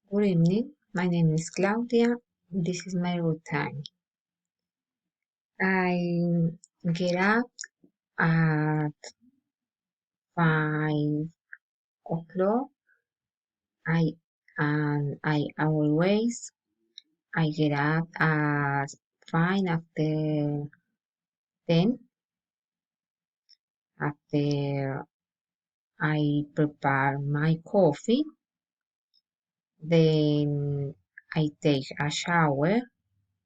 Good evening. My name is Claudia. This is my routine. I get up at 5 o'clock. I get up at 5 after 10. After I prepare my coffee, then I take a shower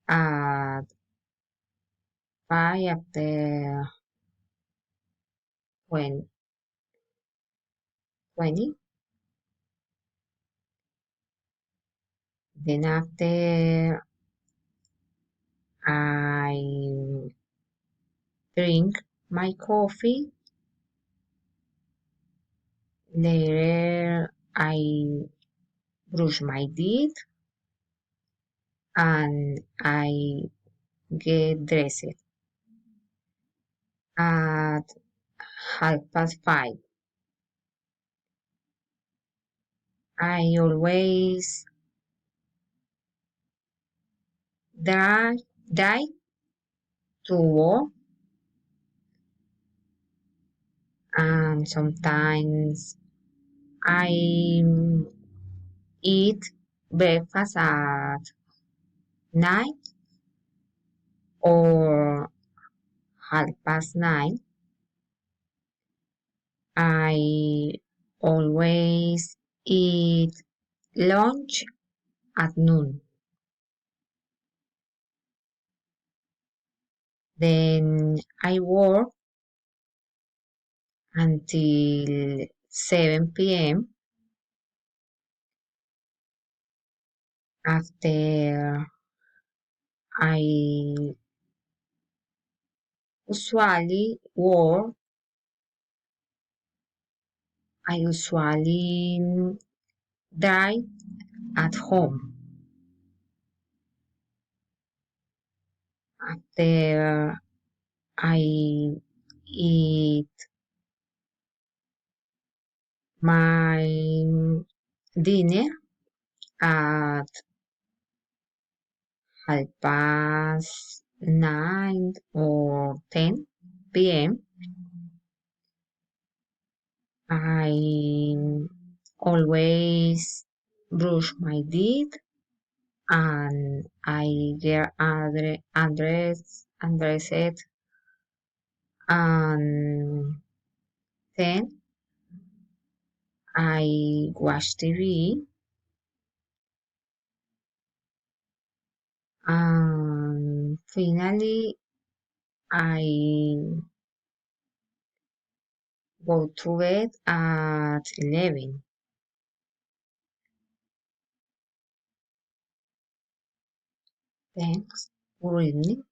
at 5 after 20. Then after I drink my coffee. Later, I brush my teeth and I get dressed at 5:30. I always drive to work, and sometimes I eat breakfast at night or 9:30. I always eat lunch at noon. Then I work until 7 p.m. After I usually work, I usually drive at home. After I eat my dinner at 9 or 10 p.m. I always brush my teeth and I get undressed, and then I watch TV, and finally I go to bed at 11. Thanks. Good evening.